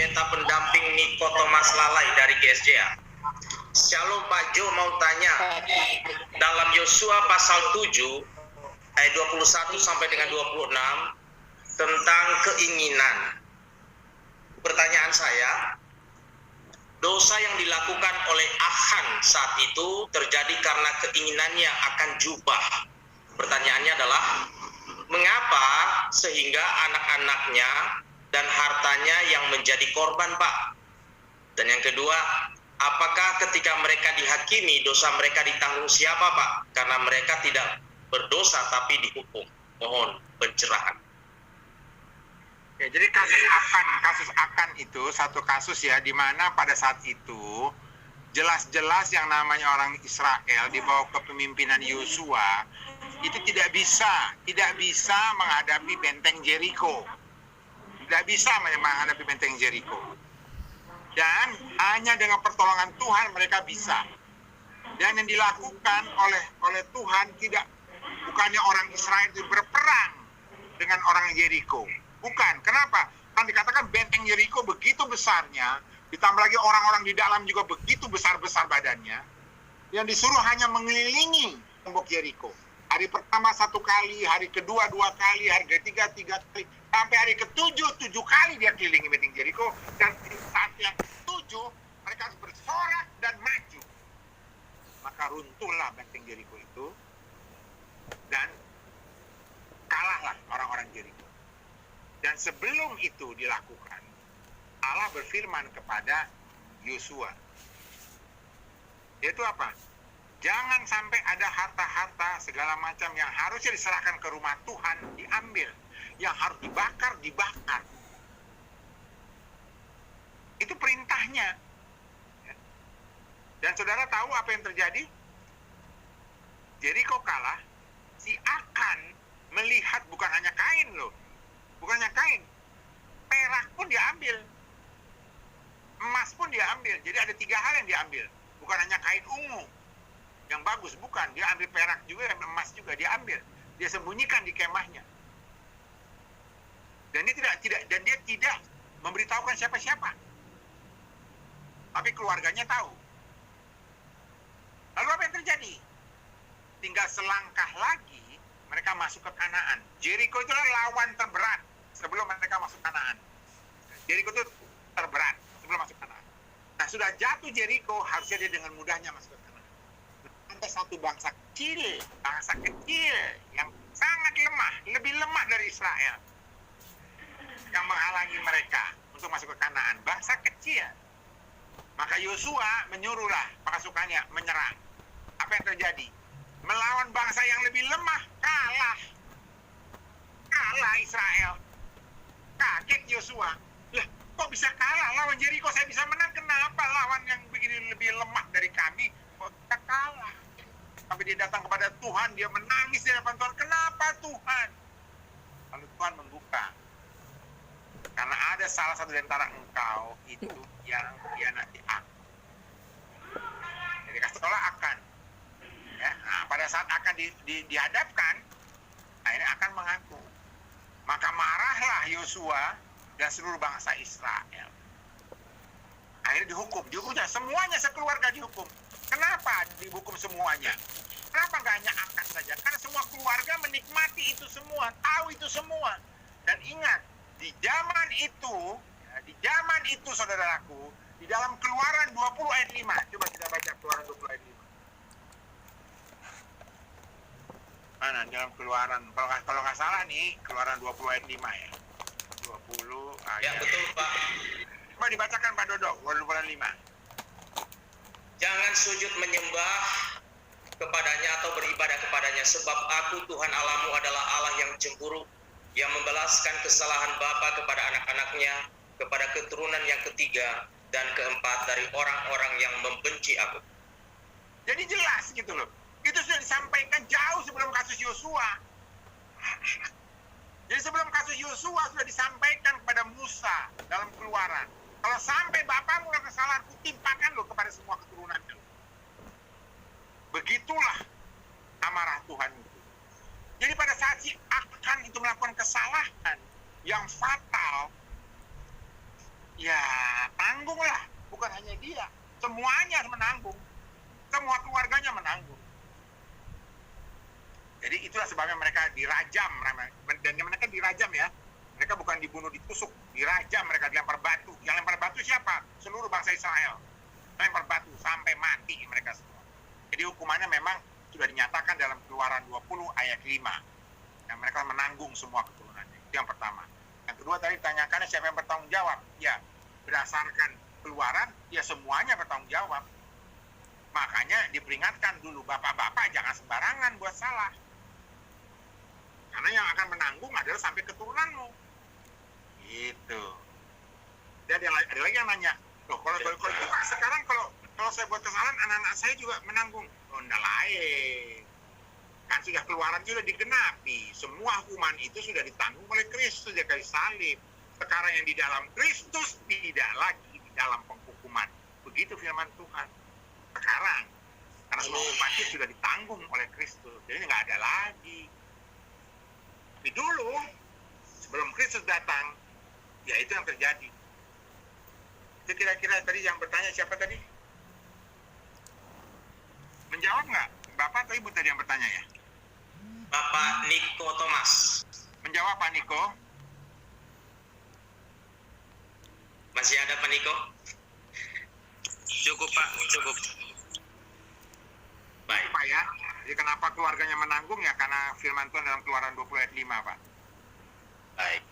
pendeta pendamping Niko Thomas Lalai dari GSJA. Shalom Pak Jo, mau tanya, dalam Yosua pasal 7 ayat 21 sampai dengan 26 tentang keinginan. Pertanyaan saya, dosa yang dilakukan oleh Achan saat itu terjadi karena keinginannya akan jubah. Pertanyaannya adalah, mengapa sehingga anak-anaknya dan hartanya yang menjadi korban, Pak? Dan yang kedua, apakah ketika mereka dihakimi, dosa mereka ditanggung siapa, Pak? Karena mereka tidak berdosa tapi dihukum. Mohon pencerahan. Ya, jadi kasus Achan itu satu kasus ya, di mana pada saat itu jelas-jelas yang namanya orang Israel di bawah kepemimpinan Yosua itu tidak bisa menghadapi benteng Jericho. Tidak bisa menghadapi benteng Jericho. Dan hanya dengan pertolongan Tuhan mereka bisa. Dan yang dilakukan oleh Tuhan bukannya orang Israel itu berperang dengan orang Jericho. Bukan. Kenapa? Kan dikatakan benteng Jericho begitu besarnya, ditambah lagi orang-orang di dalam juga begitu besar-besar badannya, yang disuruh hanya mengelilingi tembok Jericho. Hari pertama 1 kali, hari kedua 2 kali, hari ketiga 3 kali, sampai hari ke-7 7 kali dia kelilingi benteng Jericho, dan saat yang ke-7 mereka harus bersorak dan maju. Maka runtuhlah benteng Jericho itu, dan kalahlah orang-orang Jericho. Dan sebelum itu dilakukan, Allah berfirman kepada Yosua, yaitu apa? Jangan sampai ada harta-harta segala macam yang harusnya diserahkan ke rumah Tuhan diambil, yang harus dibakar. Itu perintahnya. Dan saudara tahu apa yang terjadi? Jericho kalah, si Achan melihat bukan hanya kain loh, bukannya kain, perak pun diambil, emas pun diambil. Jadi ada 3 hal yang diambil, bukan hanya kain ungu yang bagus, bukan, dia ambil perak juga, emas juga diambil, dia sembunyikan di kemahnya. Dan dia tidak memberitahukan siapa-siapa, tapi keluarganya tahu. Lalu apa yang terjadi? Tinggal selangkah lagi mereka masuk ke Kanaan. Jericho itulah lawan terberat sebelum mereka masuk Kanaan. Jericho itu terberat sebelum masuk Kanaan. Nah, sudah jatuh Jericho, harusnya dia dengan mudahnya masuk ke Kanaan. Ada satu bangsa kecil yang sangat lemah, lebih lemah dari Israel, yang menghalangi mereka untuk masuk ke Kanaan. Bangsa kecil. Maka Yosua menyuruhlah pasukannya menyerang. Apa yang terjadi? Melawan bangsa yang lebih lemah, kalah Israel. Kaget Yosua. Lah, kok bisa kalah? Lawan Jericho saya bisa menang, kenapa lawan yang begini lebih lemah dari kami kok kita kalah? Sampai dia datang kepada Tuhan, dia menangis di hadapan Tuhan. Kenapa Tuhan? Lalu Tuhan membuka, karena ada salah satu di antara engkau itu yang nanti aku. Jadi kasih tolak akan. Ya, nah, pada saat akan dihadapkan, akhirnya akan mengaku. Maka marahlah Yosua dan seluruh bangsa Israel. Akhirnya dihukumnya semuanya, sekeluarga dihukum. Kenapa dihukum semuanya? Kenapa nggak hanya Achan saja? Karena semua keluarga menikmati itu semua, tahu itu semua. Dan ingat, di zaman itu saudaraku, di dalam Keluaran 20 ayat 5, coba kita baca Keluaran 20 ayat 5. Mana dalam Keluaran, kalau nggak salah nih, Keluaran 20 ayat 5 ya. 20 ayat. Ya, betul, Pak. Coba dibacakan Pak Dodo, 20 ayat 5. Jangan sujud menyembah kepadanya atau beribadah kepadanya, sebab aku Tuhan Allahmu adalah Allah yang cemburu, yang membalaskan kesalahan bapa kepada anak-anaknya, kepada keturunan yang ketiga dan keempat dari orang-orang yang membenci aku. Jadi jelas gitu loh. Itu sudah disampaikan jauh sebelum kasus Yosua. Jadi sebelum kasus Yosua sudah disampaikan kepada Musa dalam Keluaran. Kalau sampai bapakmu melakukan kesalahan, kutimpakan loh kepada semua keturunannya. Begitulah amarah Tuhan itu. Jadi pada saat si Achan itu melakukan kesalahan yang fatal, ya hanya dia. Semuanya harus menanggung. Semua keluarganya menanggung. Jadi itulah sebabnya mereka dirajam. Dan mereka dirajam ya. Mereka bukan dibunuh, ditusuk. Dirajam, mereka dilempar batu. Yang lempar batu siapa? Seluruh bangsa Israel. Lempar batu sampai mati mereka semua. Jadi hukumannya memang sudah dinyatakan dalam Keluaran 20 ayat 5. Dan mereka menanggung semua keturunannya. Itu yang pertama. Yang kedua tadi ditanyakan siapa yang bertanggung jawab. Ya, berdasarkan Keluaran, ya semuanya bertanggung jawab. Makanya diperingatkan dulu, bapak-bapak jangan sembarangan buat salah. Karena yang akan menanggung adalah sampai keturunanmu. Gitu. Dan ada lagi yang nanya, loh kalau sekarang kalau saya buat kesalahan, anak-anak saya juga menanggung. Oh, enggak lain. Kan sudah Keluaran sudah digenapi. Semua hukuman itu sudah ditanggung oleh Kristus di kayu salib. Sekarang yang di dalam Kristus tidak lagi di dalam penghukuman. Begitu firman Tuhan. Sekarang, karena semua hukuman itu sudah ditanggung oleh Kristus. Jadi nggak ada lagi. Tapi dulu, sebelum Kristus datang, ya itu yang terjadi. Itu kira-kira tadi yang bertanya siapa tadi? Menjawab nggak? Bapak atau Ibu tadi yang bertanya ya? Bapak Niko Thomas. Menjawab Pak Niko? Masih ada Pak Niko? Cukup Pak, cukup. Baik. Pak ya. Jadi kenapa keluarganya menanggung ya? Karena firman Tuhan dalam Keluaran 20 ayat 5 Pak. Baik.